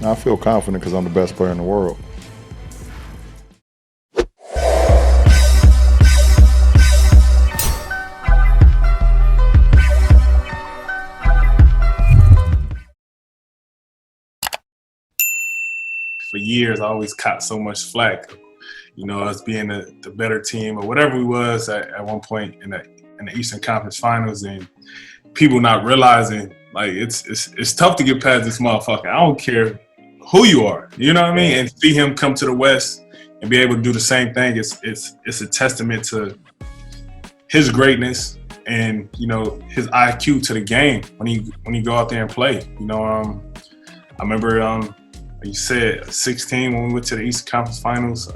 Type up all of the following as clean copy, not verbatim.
I feel confident because I'm the best player in the world. For years, I always caught so much flack, us being the better team or whatever we was at one point in the Eastern Conference Finals, and people not realizing like it's tough to get past this motherfucker. I don't care who you are, you know what I mean? And see him come to the West and be able to do the same thing. It's a testament to his greatness and his IQ to the game when he go out there and play. I remember you said 16 when we went to the Eastern Conference Finals.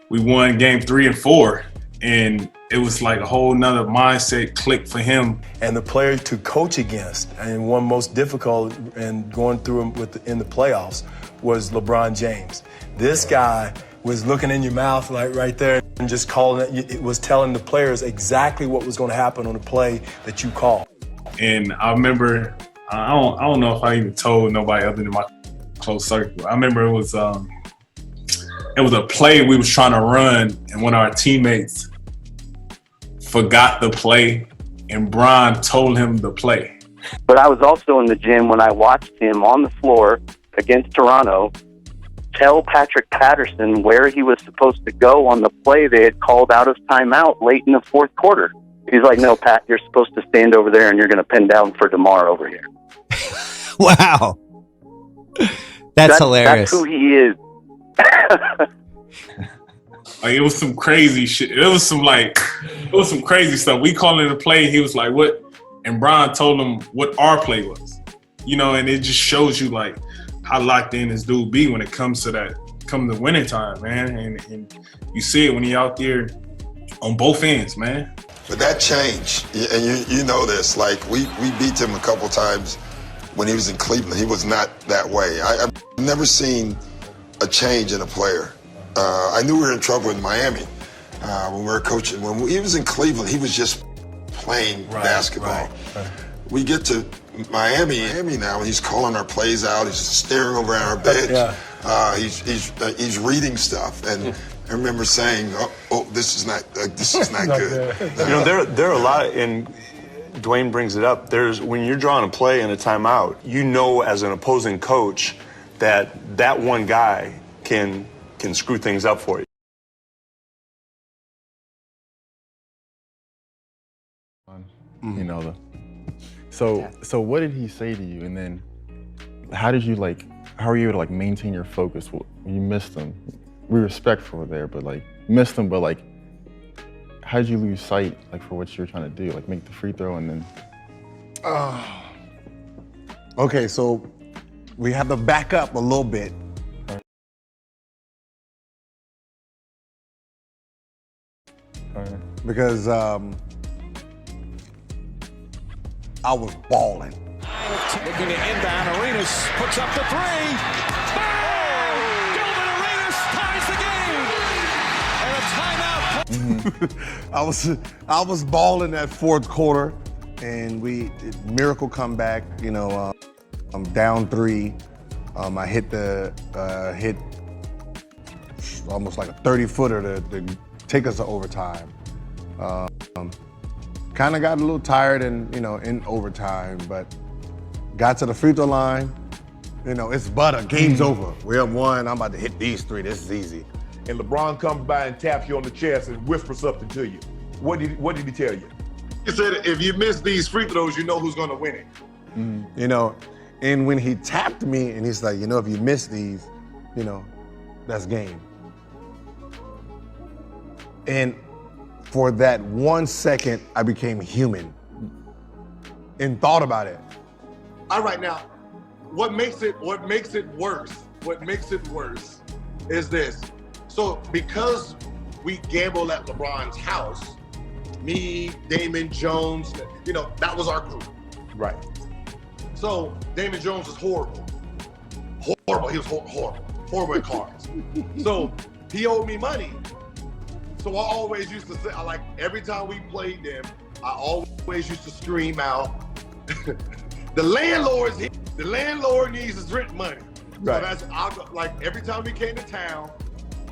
We won game 3 and 4, and it was like a whole nother mindset click for him. And the player to coach against, and one most difficult and going through in the playoffs, was LeBron James. This guy was looking in your mouth like right there and just it was telling the players exactly what was going to happen on the play that you called. And I remember, I don't know if I even told nobody other than my close circle. I remember it was a play we was trying to run, and one of our teammates forgot the play, and Bron told him the play. But I was also in the gym when I watched him on the floor against Toronto tell Patrick Patterson where he was supposed to go on the play they had called out of timeout late in the fourth quarter. He's like, "No, Pat, you're supposed to stand over there and you're going to pin down for DeMar over here." Wow. That's hilarious. That's who he is. Like, it was some crazy shit. It was some crazy stuff. We called it a play. He was like, "What?" And Bron told him what our play was. And it just shows you like how locked in this dude be when it comes to winning time, man. And you see it when he out there on both ends, man. But that changed, and you know this. Like we beat him a couple times when he was in Cleveland. He was not that way. I've never seen a change in a player. I knew we were in trouble in Miami when we were coaching. When he was in Cleveland, he was just playing basketball. Right. We get to Miami now, and he's calling our plays out. He's staring over at our bench. Yeah. He's reading stuff, and I remember saying, "Oh, this is not good." There are a lot, and Dwayne brings it up. When you're drawing a play in a timeout, as an opposing coach that one guy can screw things up for you. So what did he say to you, and then how are you able to maintain your focus when you missed him? We respectful there, but missed him, but how did you lose sight for what you were trying to do, make the free throw and then? Okay, so we have to back up a little bit. Because I was balling. Looking to inbound, Arenas puts up the three. Bang! Gilbert Arenas ties the game. And a timeout. I was balling that fourth quarter, and miracle comeback. I'm down 3. I hit almost like a 30-footer to take us to overtime. Kind of got a little tired in overtime, but got to the free throw line. It's butter. Game's over. We're up 1. I'm about to hit these 3. This is easy. And LeBron comes by and taps you on the chest and whispers something to you. What did he tell you? He said, "If you miss these free throws, you know who's going to win it." And when he tapped me, and he's like, "If you miss these, that's game." And for that 1 second, I became human and thought about it. All right, now, what makes it worse is this. So because we gamble at LeBron's house, me, Damon Jones, that was our group. Right. So Damon Jones is horrible. Horrible. He was horrible at cards. So he owed me money. So I always used to say, every time we played them, I always used to scream out, The landlord needs his rent money. Right. So like every time we came to town,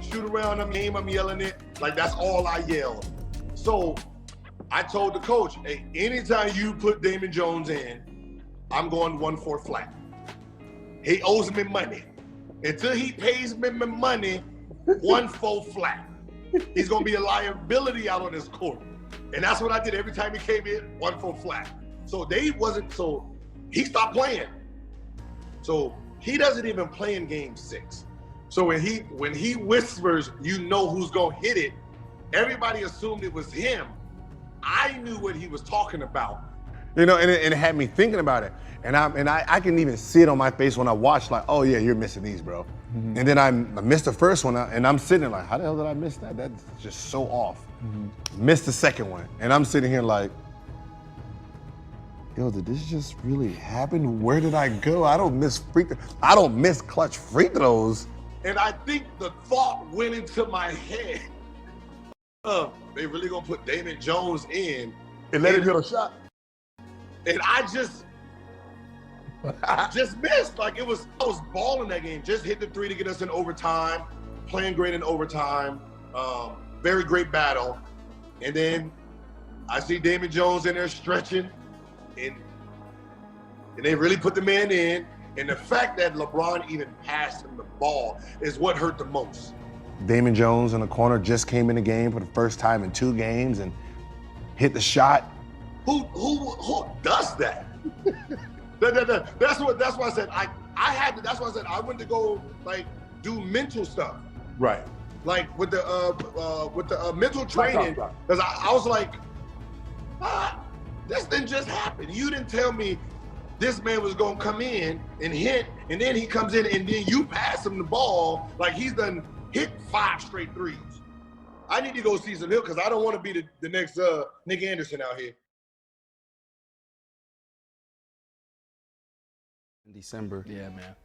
shoot around them, name, I'm yelling it. Like that's all I yell. So I told the coach, hey, anytime you put Damon Jones in, I'm going 1-4 flat. He owes me money. Until he pays me my money, 1-4 flat. He's gonna be a liability out on this court. And that's what I did every time he came in, 1-4 flat. So he stopped playing. So he doesn't even play in game 6. So when he whispers, you know who's gonna hit it, everybody assumed it was him. I knew what he was talking about. You know, and it had me thinking about it. And I can even see it on my face when I watch, like, oh yeah, you're missing these, bro. Mm-hmm. And then I missed the first one, and I'm sitting there like, how the hell did I miss that? That's just so off. Mm-hmm. Missed the second one, and I'm sitting here like, yo, did this just really happen? Where did I go? I don't miss clutch free throws. And I think the thought went into my head, they really gonna put Damon Jones in and let him hit a shot. And I just missed. Like I was balling that game. Just hit the 3 to get us in overtime, playing great in overtime, very great battle. And then I see Damon Jones in there stretching, and they really put the man in. And the fact that LeBron even passed him the ball is what hurt the most. Damon Jones in the corner just came in the game for the first time in 2 games and hit the shot. Who does that? That's why I said that's why I said I went to go like do mental stuff. Right. Like with the mental training, because I was like, this didn't just happen. You didn't tell me this man was gonna come in and hit, and then he comes in and then you pass him the ball like he's done hit 5 straight threes. I need to go see some hill because I don't want to be the next Nick Anderson out here. In December. Yeah, man.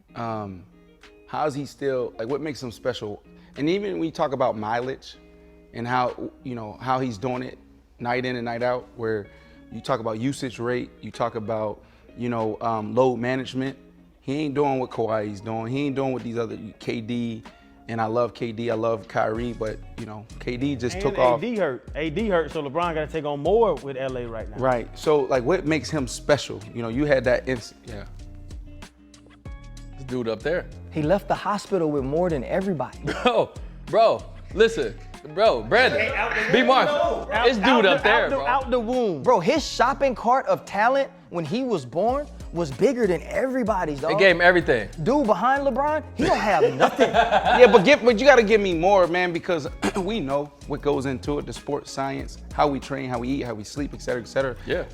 How's he still, like what makes him special? And even when you talk about mileage and how, you know, how he's doing it night in and night out, where you talk about usage rate, you talk about, you know, load management. He ain't doing what Kawhi's doing. He ain't doing what these other, KD, and I love KD, I love Kyrie, but, you know, KD just took off. AD hurt, so LeBron got to take on more with LA right now. Right, so like what makes him special? You know, you had that this dude up there. He left the hospital with more than everybody. Bro, listen. Bro, Brandon, B. Mark, this dude up there, bro. Out the womb. Bro, his shopping cart of talent when he was born was bigger than everybody's, dog. They gave him everything. Dude behind LeBron, he don't have nothing. Yeah, but you gotta give me more, man, because we know what goes into it, the sports science, how we train, how we eat, how we sleep, et cetera, et cetera. Yeah.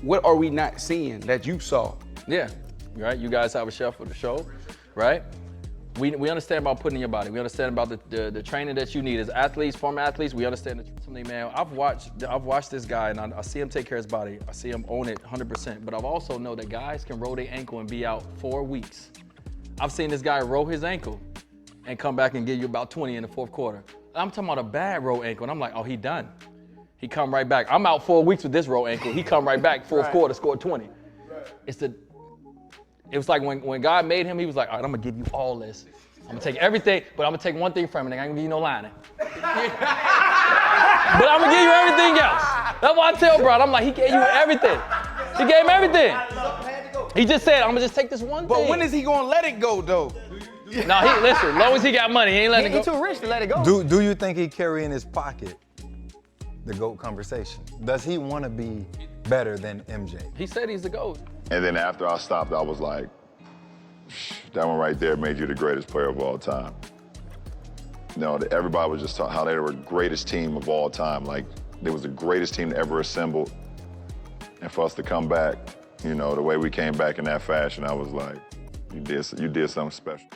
What are we not seeing that you saw? Yeah, right? You guys have a chef for the show, right? We understand about putting in your body. We understand about the training that you need as athletes, former athletes. We understand something, man. I've watched this guy, and I see him take care of his body. I see him own it 100%. But I've also know that guys can roll their ankle and be out 4 weeks. I've seen this guy roll his ankle and come back and give you about 20 in the 4th quarter. I'm talking about a bad roll ankle, and I'm like, oh, he done. He come right back. I'm out 4 weeks with this roll ankle. He come right back 4th quarter, scored 20. It was like when God made him, he was like, all right, I'm gonna give you all this. I'm gonna take everything, but I'm gonna take one thing from it. I ain't gonna give you no lining. But I'm gonna give you everything else. That's why I tell bro, I'm like, he gave you everything. He gave him everything. He just said, I'm gonna just take this one thing. But when is he gonna let it go, though? No, listen, as long as he got money, he ain't letting it go. He too rich to let it go. Do you think he carry in his pocket the GOAT conversation? Does he want to be better than MJ? He said he's the GOAT. And then after I stopped, I was like, that one right there made you the greatest player of all time. You know, everybody was just talking how they were the greatest team of all time. Like, they was the greatest team ever assembled. And for us to come back, you know, the way we came back in that fashion, I was like, you did something special.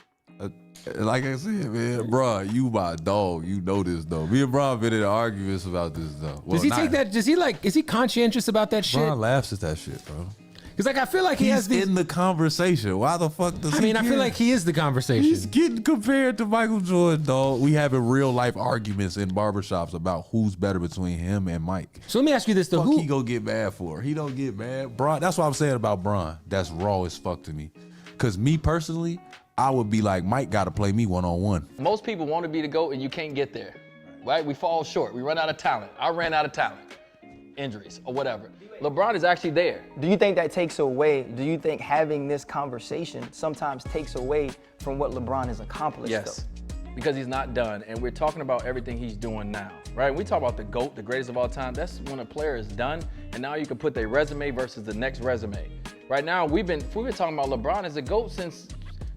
Like I said, man, bro, you my dog. You know this, though. Me and Bron been in arguments about this, though. Well, does he take that? Is he conscientious about that shit? Bron laughs at that shit, bro. Because like I feel like he's in the conversation. Why the fuck does he I feel care? like he is the conversation. He's getting compared to Michael Jordan, dog. We having real life arguments in barbershops about who's better between him and Mike. So let me ask you this: though, Fuck he gonna get mad for? He don't get mad. Bron, that's what I'm saying about Bron. That's raw as fuck to me. Cause me personally, I would be like, Mike got to play me one-on-one. Most people want to be the GOAT and you can't get there, right? We fall short. We run out of talent. I ran out of talent. Injuries or whatever. LeBron is actually there. Do you think that takes away, do you think having this conversation sometimes takes away from what LeBron has accomplished? Yes, because he's not done. And we're talking about everything he's doing now, right? We talk about the GOAT, the greatest of all time. That's when a player is done, and now you can put their resume versus the next resume. Right now, we've been talking about LeBron as a GOAT since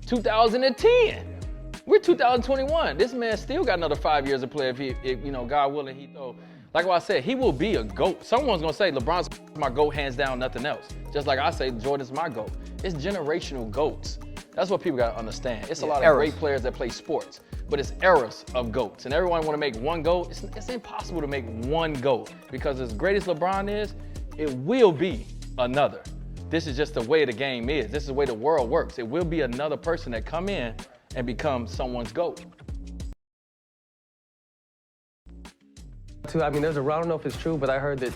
2010. We're 2021. This man still got another 5 years to play if you know, God willing, he throw. Like what I said, he will be a GOAT. Someone's gonna say LeBron's my GOAT, hands down, nothing else. Just like I say Jordan's my GOAT. It's generational GOATs. That's what people gotta understand. It's a lot of great players that play sports, but it's eras of GOATs. And everyone wanna make one GOAT. It's impossible to make one GOAT because as great as LeBron is, it will be another. This is just the way the game is. This is the way the world works. It will be another person that come in and become someone's GOAT. I mean, I don't know if it's true, but I heard that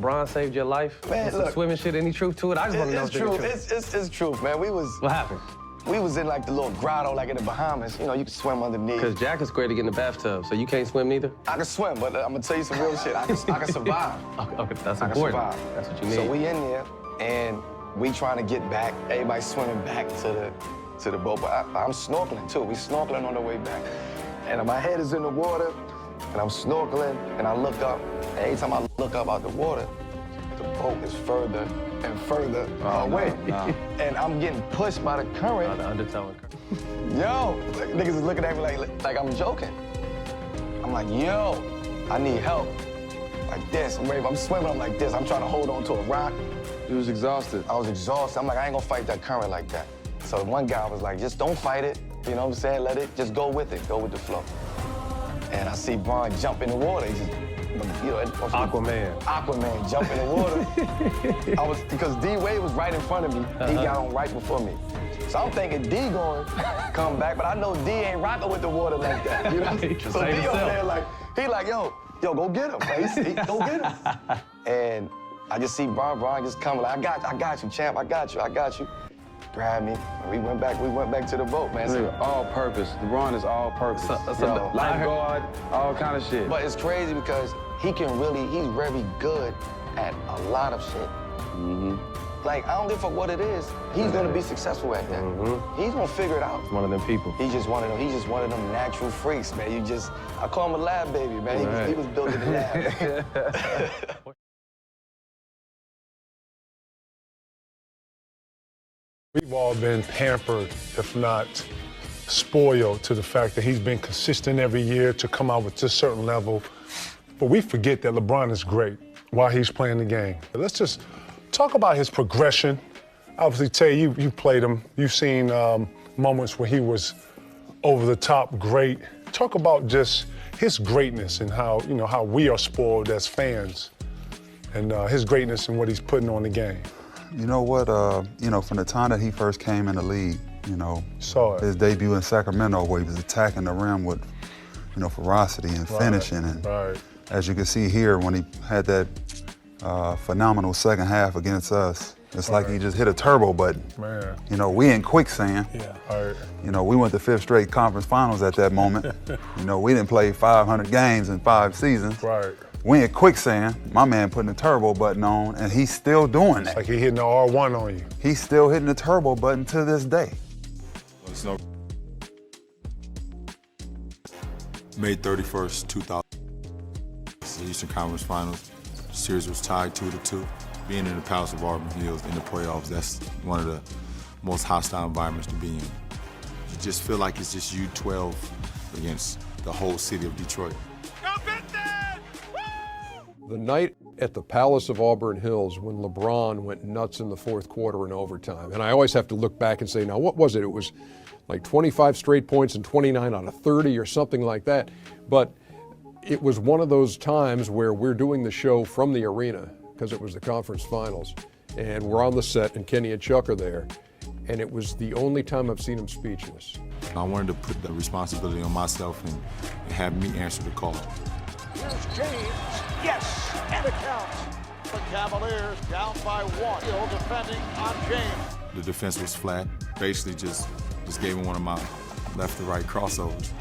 Bron saved your life. Man, look, swimming shit. Any truth to it? I just want to know if it's true. It's truth, man. What happened? We was in like the little grotto, like in the Bahamas. You know, you can swim underneath. Because Jack is great to get in the bathtub, so you can't swim neither. I can swim, but I'm gonna tell you some real shit. I can survive. Okay, that's I can important. survive. That's what you need. So we in there, and we trying to get back. Everybody swimming back to the boat, but I'm snorkeling too. We snorkeling on the way back, and my head is in the water. And I'm snorkeling, and I look up, and every time I look up out the water, the boat is further and further away. No. And I'm getting pushed by the current. The undertow. Yo, like, niggas is looking at me like I'm joking. I'm like, yo, I need help. Like this, I'm swimming, I'm like this. I'm trying to hold on to a rock. You was exhausted. I was exhausted. I'm like, I ain't gonna fight that current like that. So one guy was like, just don't fight it. You know what I'm saying? Let it, just go with it. Go with the flow. And I see Bron jump in the water. He just, you know, Aquaman jump in the water. Because D Wade was right in front of me. He got on right before me. So I'm thinking D going come back, but I know D ain't rocking with the water like that. You know? So D over there he like, yo, go get him. Like, go get him. And I just see Bron just coming like, I got you, champ, I got you. Grabbed me, and we went back to the boat, man. So, all purpose. LeBron is all purpose. Lifeguard, all kind of shit. But it's crazy because he's very good at a lot of shit. Like, I don't give a fuck what it is. He's gonna be successful at that. He's gonna figure it out. He's one of them people. He's just one of them natural freaks, man. I call him a lab baby, man. He was built in the lab. We've all been pampered, if not spoiled, to the fact that he's been consistent every year to come out with this certain level. But we forget that LeBron is great while he's playing the game. Let's just talk about his progression. Obviously, Tay, you played him. You've seen moments where he was over the top great. Talk about just his greatness and how we are spoiled as fans, and his greatness and what he's putting on the game. You know what, from the time that he first came in the league, his debut in Sacramento where he was attacking the rim with, ferocity and finishing. And as you can see here, when he had that phenomenal second half against us, it's like he just hit a turbo button. Man. We in quicksand. Yeah. We went to 5th straight conference finals at that moment. We didn't play 500 games in 5 seasons. Right. We in quicksand, my man putting the turbo button on, and he's still doing that. It's like he hitting the R1 on you. He's still hitting the turbo button to this day. May 31st, 2000, the Eastern Conference Finals. The series was tied 2-2. Being in the Palace of Auburn Hills in the playoffs, that's one of the most hostile environments to be in. You just feel like it's just you 12 against the whole city of Detroit. The night at the Palace of Auburn Hills when LeBron went nuts in the fourth quarter in overtime. And I always have to look back and say, now what was it? It was like 25 straight points and 29 out of 30 or something like that. But it was one of those times where we're doing the show from the arena because it was the conference finals. and we're on the set, and Kenny and Chuck are there, and it was the only time I've seen him speechless. I wanted to put the responsibility on myself and have me answer the call. Here's James. Yes, and a count. The Cavaliers down by 1. Still defending on James. The defense was flat. Basically just gave him one of my left to right crossovers.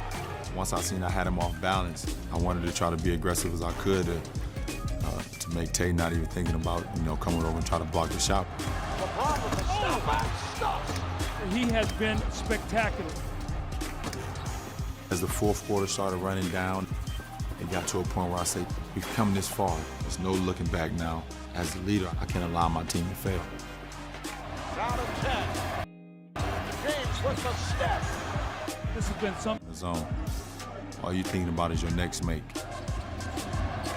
Once I seen I had him off balance, I wanted to try to be aggressive as I could to make Tay not even thinking about, coming over and try to block the shot. LeBron with the step back stuff. He has been spectacular. As the fourth quarter started running down, it got to a point where I said, we've come this far. There's no looking back now. As a leader, I can't allow my team to fail. Down to 10. James with the step. This has been something. The zone. All you're thinking about is your next make.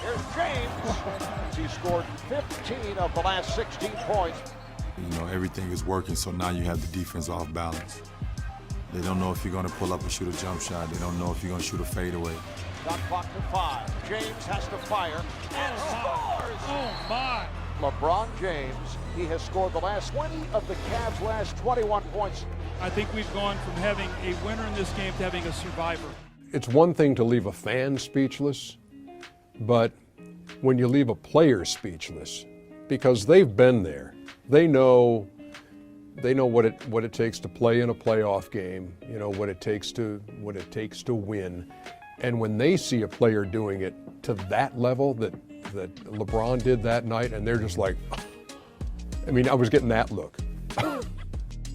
Here's James. He scored 15 of the last 16 points. Everything is working, so now you have the defense off balance. They don't know if you're going to pull up and shoot a jump shot. They don't know if you're going to shoot a fadeaway. Shot clock to 5. James has to fire and scores. Oh my! LeBron James, he has scored the last 20 of the Cavs' last 21 points. I think we've gone from having a winner in this game to having a survivor. It's one thing to leave a fan speechless, but when you leave a player speechless, because they've been there, they know what it takes to play in a playoff game, what it takes to win. And when they see a player doing it to that level that LeBron did that night, and they're just like, I was getting that look.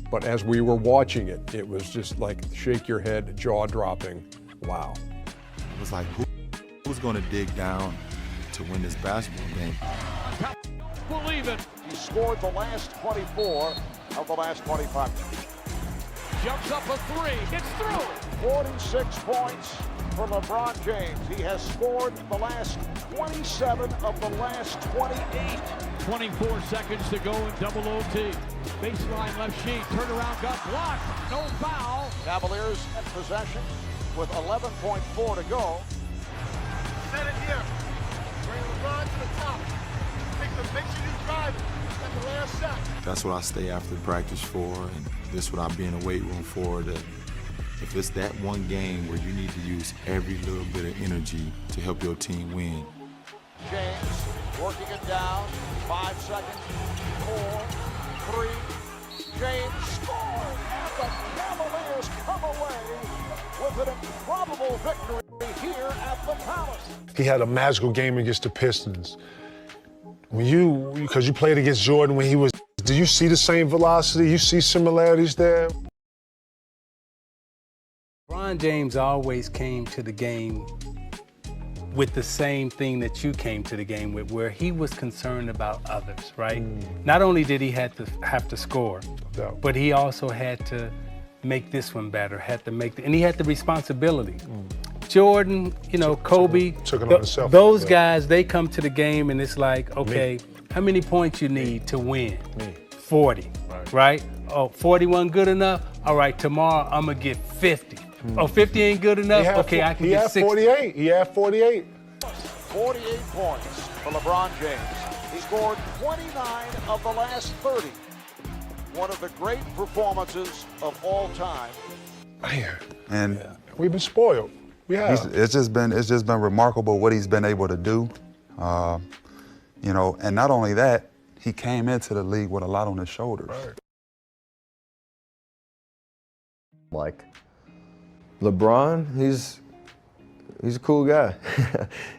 But as we were watching it, it was just like shake your head, jaw dropping. Wow. It was like, who's going to dig down to win this basketball game? Believe it. He scored the last 24 of the last 25. Jumps up a 3. It's through. 46 points for LeBron James. He has scored the last 27 of the last 28. 24 seconds to go in double OT. Baseline left sheet. Turnaround got blocked. No foul. Cavaliers at possession with 11.4 to go. Set it here. Bring LeBron to the top. Make sure you drive it. That's the last shot. That's what I stay after practice for, and this is what I be in the weight room for. That if it's that one game where you need to use every little bit of energy to help your team win. James working it down. 5 seconds. 4, 3. James scores, and the Cavaliers come away with an improbable victory here at the Palace. He had a magical game against the Pistons. Because you played against Jordan when he was, do you see the same velocity? You see similarities there? LeBron James always came to the game with the same thing that you came to the game with, where he was concerned about others, right? Not only did he have to score, but he also had to make this one better, and he had the responsibility. Jordan, Kobe, took it on himself. Those guys, they come to the game and it's like, okay, how many points you need to win? 40, right? Oh, 41 good enough? All right, tomorrow I'm gonna get 50. Oh, 50 ain't good enough? Okay, I can get 60. 48. He had 48. 48 points for LeBron James. He scored 29 of the last 30. One of the great performances of all time. Man, And we've been spoiled. We have. it's just been remarkable what he's been able to do. And not only that, he came into the league with a lot on his shoulders. Like LeBron, he's a cool guy.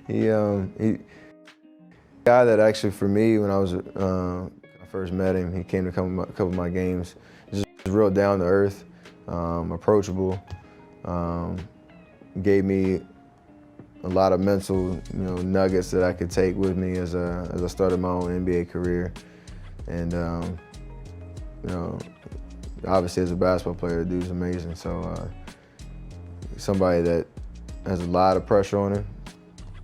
he guy that actually, for me, when I first met him, he came to a couple of my games. Just real down to earth, approachable. Gave me a lot of mental, nuggets that I could take with me as I started my own NBA career. And obviously as a basketball player, the dude's amazing. So somebody that has a lot of pressure on him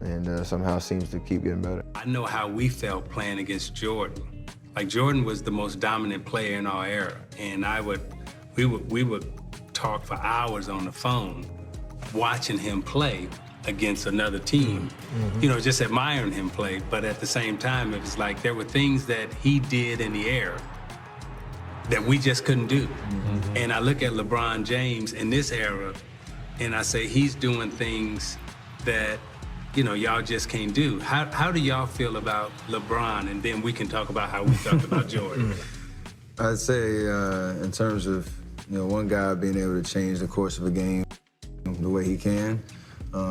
and somehow seems to keep getting better. I know how we felt playing against Jordan. Like, Jordan was the most dominant player in our era, and we would talk for hours on the phone watching him play, against another team, you know, just admiring him play. But at the same time, it was like there were things that he did in the air that we just couldn't do. And I look at LeBron James in this era, and I say he's doing things that, you know, y'all just can't do. How do y'all feel about LeBron? And then we can talk about how we talked about Jordan. I'd say in terms of, you know, one guy being able to change the course of a game the way he can.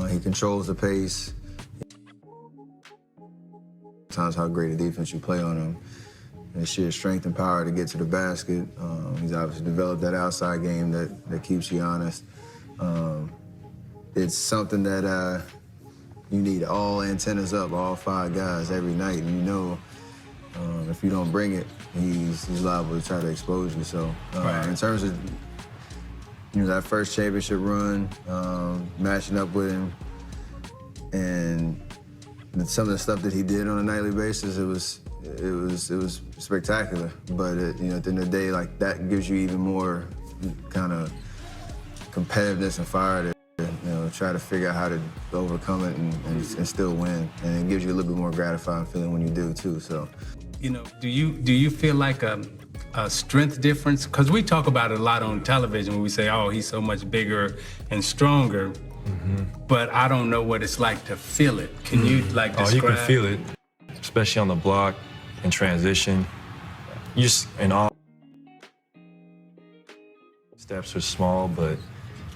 He controls the pace. Sometimes how great a defense you play on him. And sheer strength and power to get to the basket. He's obviously developed that outside game that keeps you honest. It's something that you need all antennas up, all 5 guys every night. And you know, if you don't bring it, he's liable to try to expose you. So in terms of, you know, that first championship run, matching up with him, and some of the stuff that he did on a nightly basis, it was spectacular. But you know, at the end of the day, like, that gives you even more kind of competitiveness and fire to, you know, try to figure out how to overcome it and still win. And it gives you a little bit more gratifying feeling when you do too. So, you know, do you feel like a strength difference? Because we talk about it a lot on television when we say, oh, he's so much bigger and stronger. But I don't know what it's like to feel it. Can you like describe? Oh, you can feel it, especially on the block in transition. You just, and all steps are small, but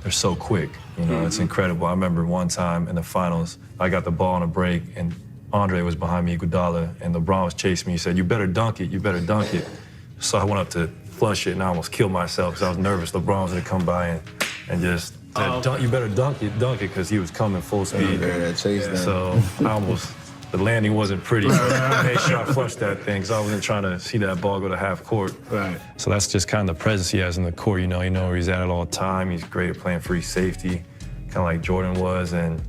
they're so quick. You know, it's incredible. I remember one time in the finals, I got the ball on a break, and Andre was behind me, Iguodala, and LeBron was chasing me. He said, "You better dunk it. You better dunk it." So I went up to flush it, and I almost killed myself because I was nervous. LeBron was gonna come by and just said, "You better dunk it," because he was coming full speed. So I almost, the landing wasn't pretty. So I made sure I flushed that thing because I wasn't trying to see that ball go to half court. Right. So that's just kind of the presence he has in the court. You know where he's at all the time. He's great at playing free safety, kind of like Jordan was, and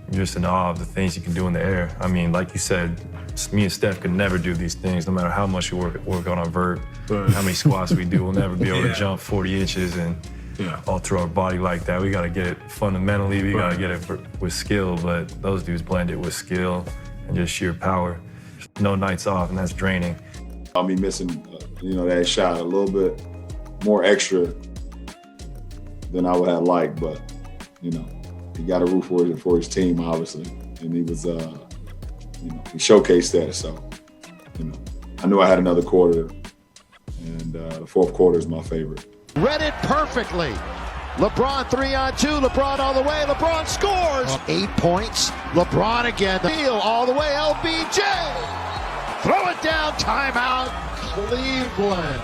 I'm just in awe of the things he can do in the air. I mean, like you said, me and Steph could never do these things, no matter how much we work on our vert, how many squats we do. We'll never be able to jump 40 inches and all through our body like that. We got to get it fundamentally. We got to get it with skill, but those dudes blend it with skill and just sheer power. No nights off, and that's draining. I'll be missing, you know, that shot a little bit more extra than I would have liked, but, you know, he got a root for his team, obviously, and he was, you know, he showcased that. So, you know, I knew I had another quarter, and the fourth quarter is my favorite. Read it perfectly. LeBron 3-on-2. LeBron all the way. LeBron scores. 8 points. LeBron again. The field all the way. LBJ. Throw it down. Timeout. Cleveland.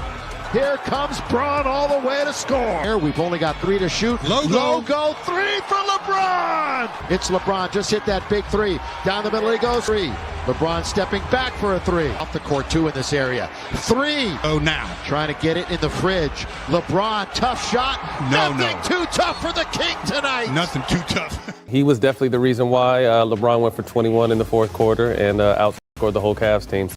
Here comes Braun all the way to score. Here we've only got 3 to shoot. Logo 3 for LeBron. It's LeBron. Just hit that big 3. Down the middle he goes. 3. LeBron stepping back for a 3. Off the court 2 in this area. 3. Oh, now. Trying to get it in the fridge. LeBron, tough shot. Nothing too tough for the King tonight. Nothing too tough. He was definitely the reason why LeBron went for 21 in the fourth quarter and outscored the whole Cavs team.